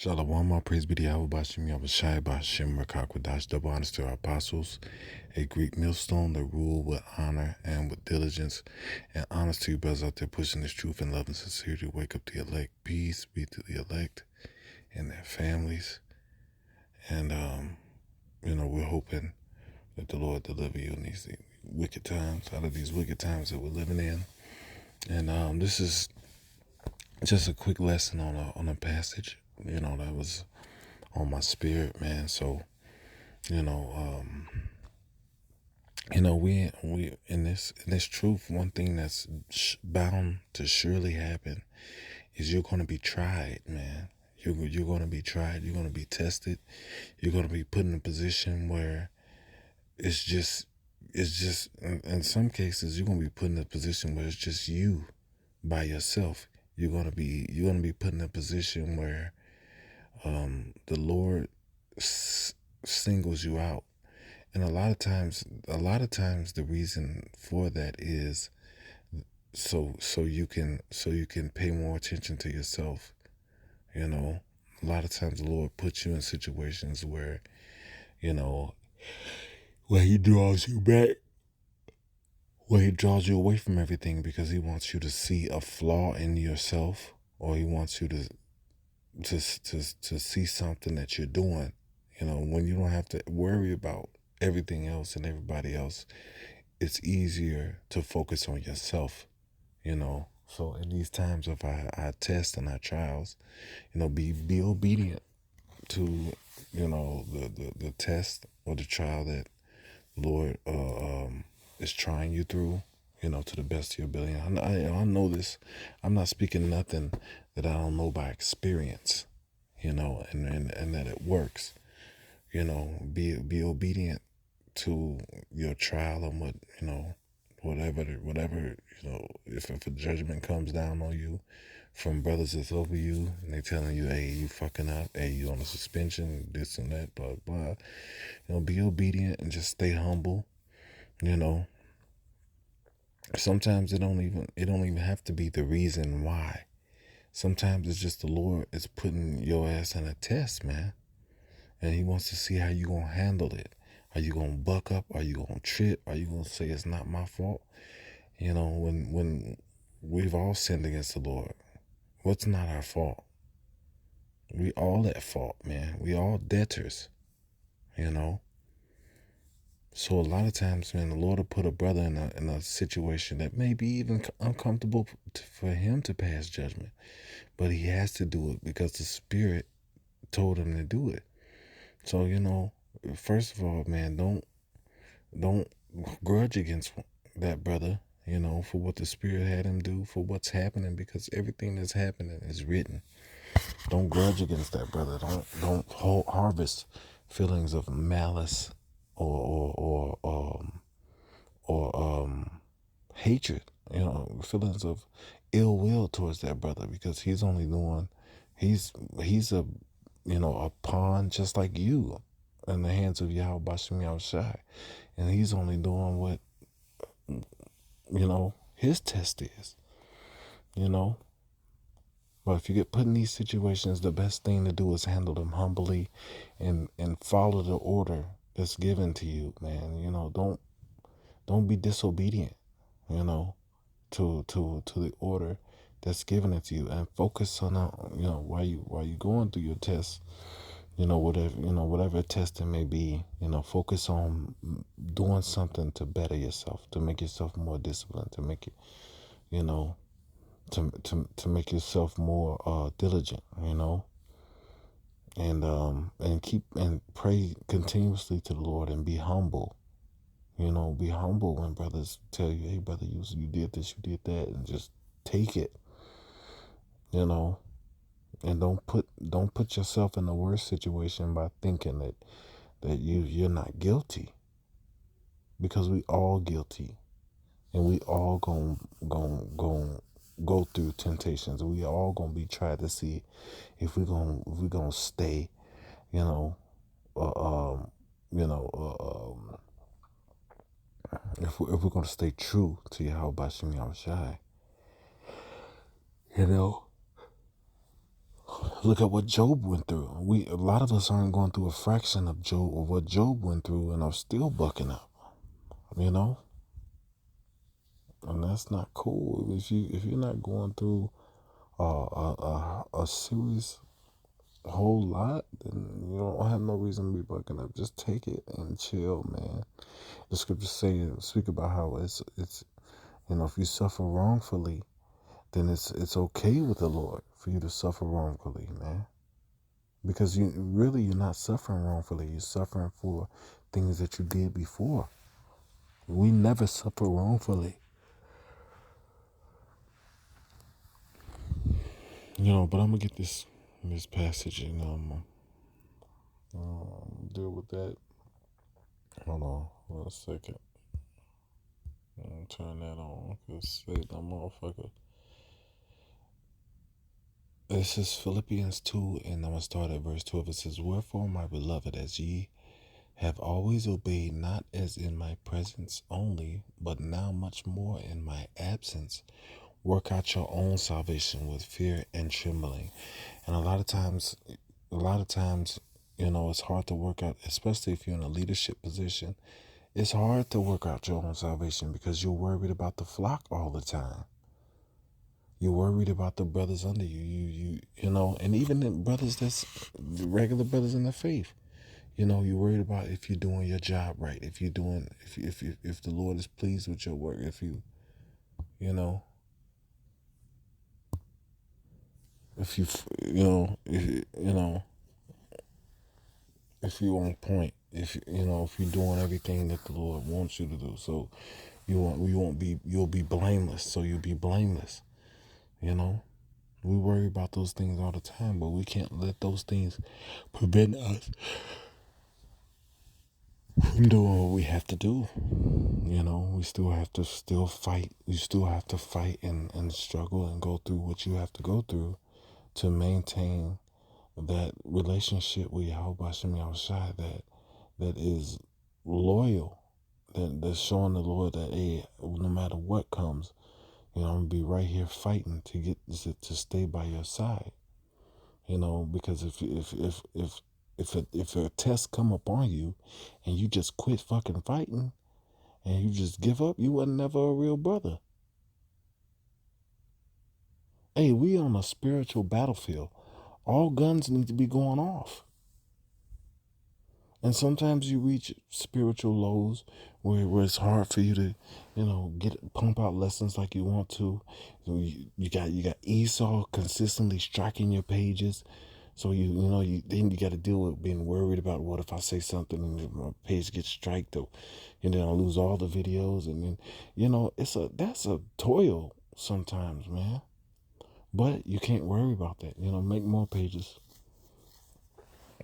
Shalom, all praise be to Yahweh Bashim Yahushai Bashim Rakakwadash. Double honors to our apostles, a Greek millstone that rule with honor and with diligence. And honors to you brothers out there pushing this truth and love and sincerity. Wake up the elect. Peace be to the elect and their families. And, we're hoping that the Lord deliver you in these wicked times, out of these wicked times that we're living in. And this is just a quick lesson on a passage, that was on my spirit, man. So, we in this truth, one thing that's bound to surely happen is you're going to be tried, man. You're going to be tried. You're going to be tested. You're going to be put in a position where it's just in some cases you're going to be put in a position where it's just you by yourself. You're going to be put in a position where the Lord singles you out. And a lot of times the reason for that is so you can pay more attention to yourself. A lot of times the Lord puts you in situations where, where he draws you back, where he draws you away from everything because he wants you to see a flaw in yourself, or he wants you to see something that you're doing, when you don't have to worry about everything else and everybody else. It's easier to focus on yourself, So in these times of our tests and our trials, be obedient to, the test or the trial that Lord is trying you through, to the best of your ability. I know this. I'm not speaking nothing that I don't know by experience, and that it works. Be obedient to your trial and whatever, if a judgment comes down on you from brothers that's over you and they telling you, hey, you fucking up, hey, you on a suspension, this and that, blah, blah. Be obedient and just stay humble, Sometimes it don't even have to be the reason why. Sometimes it's just the Lord is putting your ass in a test, man. And he wants to see how you gonna handle it. Are you gonna buck up? Are you gonna trip? Are you gonna say it's not my fault? When we've all sinned against the Lord, what's not our fault? We all at fault, man. We all debtors, So a lot of times, man, the Lord will put a brother in a situation that may be even uncomfortable for him to pass judgment, but he has to do it because the Spirit told him to do it. So first of all, man, don't grudge against that brother, for what the Spirit had him do, for what's happening, because everything that's happening is written. Don't grudge against that brother. Don't harvest feelings of malice or hatred, feelings of ill will towards that brother, because he's a a pawn just like you in the hands of Yahweh Bashim Yahushai, and he's only doing what his test is, But if you get put in these situations, the best thing to do is handle them humbly and follow the order that's given to you, man. Don't be disobedient, to the order that's given it to you, and focus on while you going through your tests, whatever test it may be, focus on doing something to better yourself, to make yourself more disciplined, to make it, to make yourself more diligent, and keep and pray continuously to the Lord, and be humble. Be humble when brothers tell you, hey brother, you did this, you did that, and just take it. And don't put yourself in the worst situation by thinking that you're not guilty, because we all guilty, and we all gon' go through temptations. We all gonna be trying to see if we're gonna stay, if we're gonna stay true to Yahweh Bashim Yahushai, Look at what Job went through. A lot of us aren't going through a fraction of what Job went through, and are still bucking up. You know, and that's not cool. If you're not going through a serious whole lot, then you don't have no reason to be bucking up. Just take it and chill, man. The scriptures speak about how it's if you suffer wrongfully, then it's okay with the Lord for you to suffer wrongfully, man. Because you're not suffering wrongfully. You're suffering for things that you did before. We never suffer wrongfully. But I'm gonna get this passage and deal with that. Hold on 1 second. Turn that on, cause say the motherfucker. This is Philippians 2, and I'm gonna start at verse 12. It says, "Wherefore, my beloved, as ye have always obeyed, not as in my presence only, but now much more in my absence, work out your own salvation with fear and trembling." And a lot of times, it's hard to work out, especially if you're in a leadership position. It's hard to work out your own salvation because you're worried about the flock all the time. You're worried about the brothers under you. And even the brothers the regular brothers in the faith. You're worried about if you're doing your job right, if the Lord is pleased with your work, if you know, if you if you on point, if you're doing everything that the Lord wants you to do. So you'll be blameless. So you'll be blameless. We worry about those things all the time, but we can't let those things prevent us from doing what we have to do. We still have to fight. You still have to fight and struggle and go through what you have to go through to maintain that relationship with Yahweh Shem Yahushai that is loyal, that's showing the Lord that, hey, no matter what comes, I'm gonna be right here fighting to get to stay by your side. Because if a test come upon you and you just quit fucking fighting and you just give up, you wasn't never a real brother. Hey, we on a spiritual battlefield. All guns need to be going off. And sometimes you reach spiritual lows where it's hard for you to, pump out lessons like you want to. You got Esau consistently striking your pages. So then you got to deal with being worried about what if I say something and my page gets striked, and then I lose all the videos, and then that's a toil sometimes, man. But you can't worry about that. Make more pages.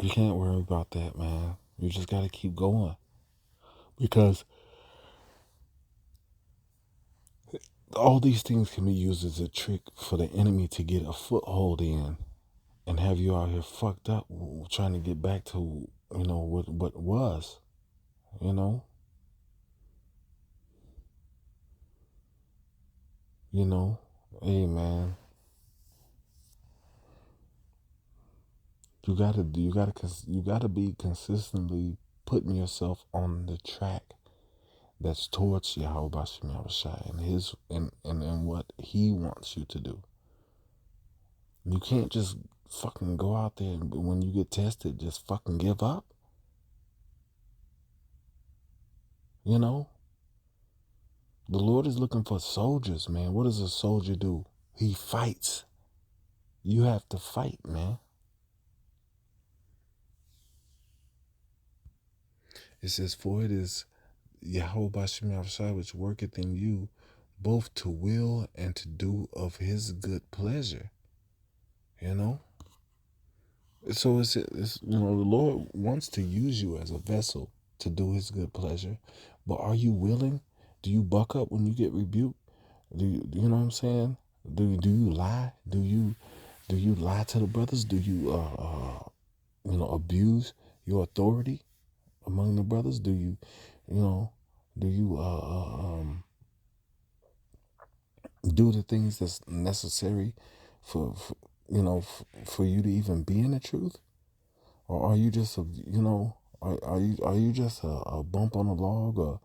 You can't worry about that, man. You just got to keep going, because all these things can be used as a trick for the enemy to get a foothold in and have you out here fucked up trying to get back to what was. Hey, man, you gotta be consistently putting yourself on the track that's towards Yahweh Bashem Yahushai and his and what he wants you to do. You can't just fucking go out there and when you get tested just fucking give up. The Lord is looking for soldiers, man. What does a soldier do? He fights. You have to fight, man. It says, "For it is Yahweh Bashem Yahushai which worketh in you both to will and to do of his good pleasure." So it's the Lord wants to use you as a vessel to do his good pleasure, but are you willing? Do you buck up when you get rebuked? Do you know what I'm saying? Do you lie? Do you lie to the brothers? Do you abuse your authority among the brothers? Do you do you do the things that's necessary for for you to even be in the truth? Or are you just are you just a bump on a log, or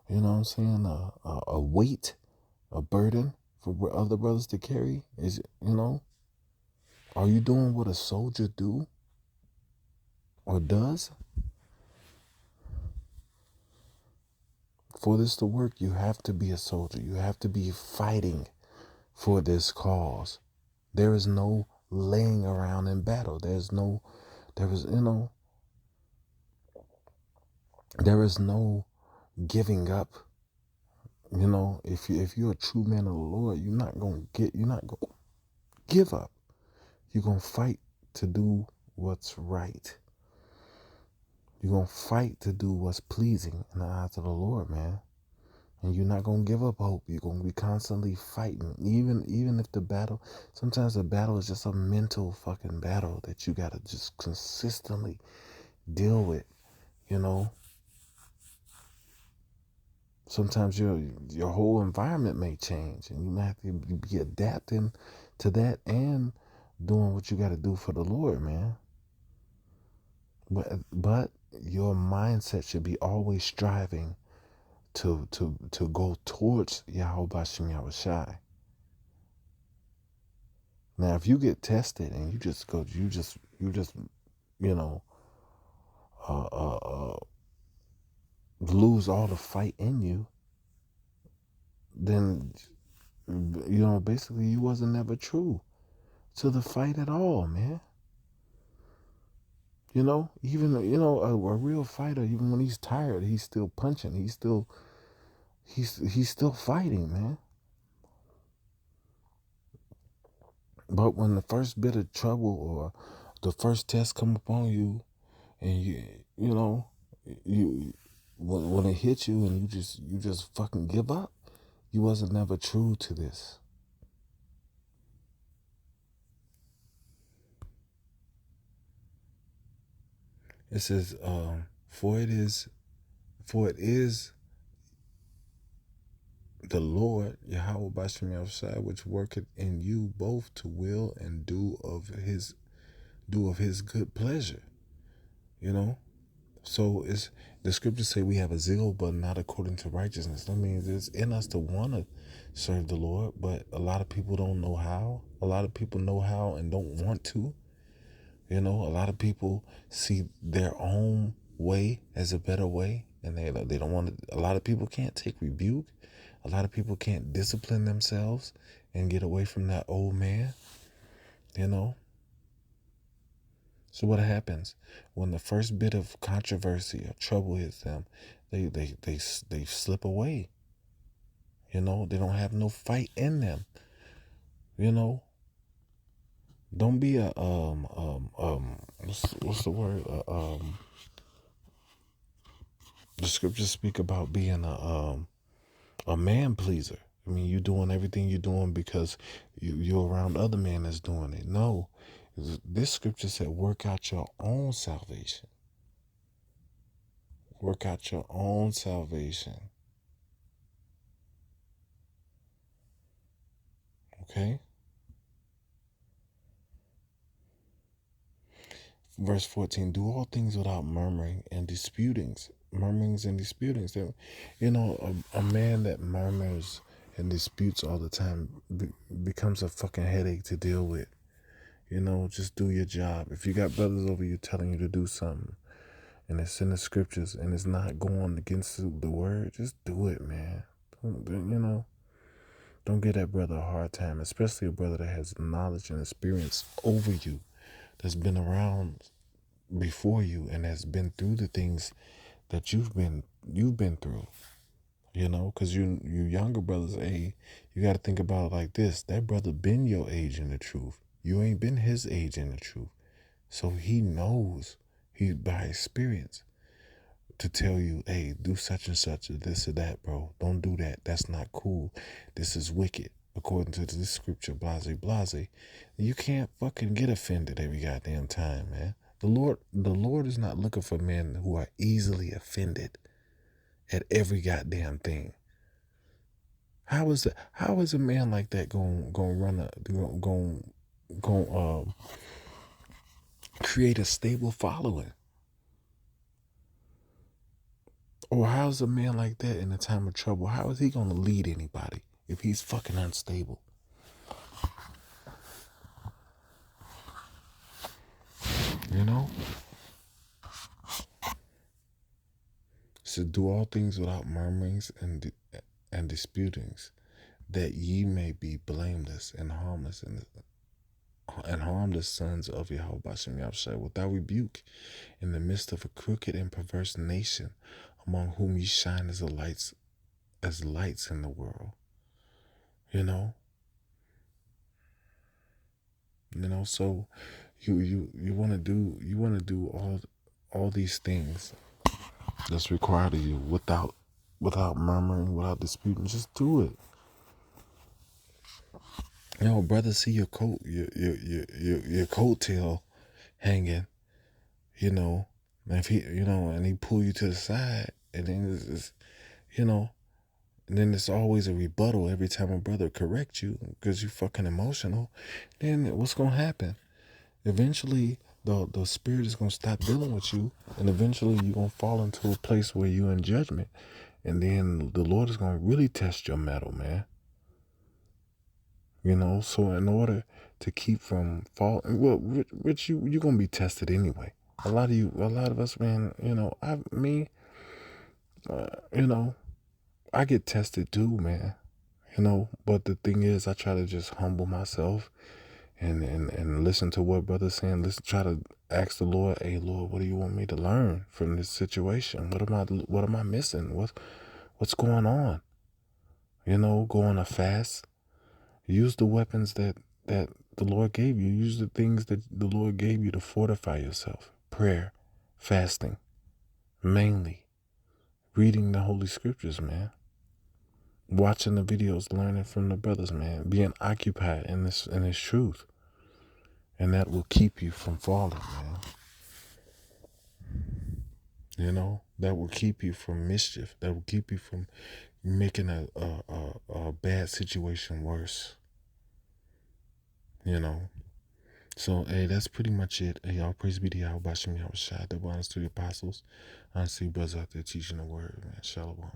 you know what I'm saying, a weight, a burden for other brothers to carry? Are you doing what a soldier do or does? For this to work, you have to be a soldier. You have to be fighting for this cause. There is no laying around in battle. There is no giving up. If you're a true man of the Lord, you're not gonna give up. You're gonna fight to do what's right. You're gonna fight to do what's pleasing in the eyes of the Lord, man. And you're not gonna give up hope. You're gonna be constantly fighting, even if sometimes the battle is just a mental fucking battle that you gotta just consistently deal with. Sometimes your whole environment may change, and you might have to be adapting to that and doing what you got to do for the Lord, man. But your mindset should be always striving to go towards Yahweh Bashim Yahushai. Now, if you get tested and you just you know uh, uh, uh, lose all the fight in you, then basically you wasn't ever true to the fight at all, man. Even a real fighter, even when he's tired, he's still punching. He's still fighting, man. But when the first bit of trouble or the first test come upon you, and you when it hits you and you just fucking give up, you wasn't never true to this. It says, for it is the Lord, Yahweh Bashim Yahushai, which worketh in you both to will and do of his good pleasure. So it's the scriptures say we have a zeal, but not according to righteousness. That means it's in us to want to serve the Lord, but a lot of people don't know how. A lot of people know how and don't want to. A lot of people see their own way as a better way, and they don't want to. A lot of people can't take rebuke. A lot of people can't discipline themselves and get away from that old man. So what happens when the first bit of controversy or trouble hits them? They slip away. They don't have no fight in them. Don't be a what's the word? The scriptures speak about being a man pleaser. I mean, you doing everything you're doing because you're around other men that's doing it. No, this scripture said, work out your own salvation. Work out your own salvation. Okay? Verse 14, do all things without murmuring and disputings. Murmurings and disputings. A man that murmurs and disputes all the time becomes a fucking headache to deal with. Just do your job. If you got brothers over you telling you to do something, and it's in the scriptures, and it's not going against the word, just do it, man. Don't give that brother a hard time, especially a brother that has knowledge and experience over you, that's been around before you and has been through the things that you've been through. Because you younger brothers, hey, you got to think about it like this: that brother been your age in the truth. You ain't been his age in the truth, so he knows, he by experience, to tell you, hey, do such and such or this or that, bro. Don't do that. That's not cool. This is wicked. According to this scripture, blase, blase. You can't fucking get offended every goddamn time, man. The Lord is not looking for men who are easily offended at every goddamn thing. How is a man like that going gonna create a stable following? Or how's a man like that in a time of trouble? How is he gonna lead anybody if he's fucking unstable? You know? So do all things without murmurings and disputings, that ye may be blameless and harmless and harmless sons of Yahweh Bashem Yahushua, without rebuke, in the midst of a crooked and perverse nation, among whom ye shine as lights in the world. You know? So you wanna do all these things that's required of you without murmuring, without disputing. Just do it. Brother, see your your coattail hanging. And if and he pull you to the side, and then it's and then it's always a rebuttal every time a brother corrects you because you fucking emotional. Then what's gonna happen? Eventually, the spirit is gonna stop dealing with you, and eventually you're gonna fall into a place where you're in judgment, and then the Lord is gonna really test your mettle, man. So in order to keep from falling, well, Rich, you're gonna be tested anyway. A lot of us, man. I get tested too, man. But the thing is, I try to just humble myself and listen to what brother's saying. Try to ask the Lord, hey Lord, what do you want me to learn from this situation? What am I missing? What's going on? Go on a fast. Use the weapons that the Lord gave you. Use the things that the Lord gave you to fortify yourself. Prayer, fasting, mainly reading the Holy Scriptures, man. Watching the videos, learning from the brothers, man. Being occupied in this truth. And that will keep you from falling, man. That will keep you from mischief. That will keep you from making a bad situation worse. So, hey, that's pretty much it. Hey, y'all, praise be to Yahweh Bashem Yahushua. Double honors to the apostles. I see brothers out there teaching the word, man. Shalom.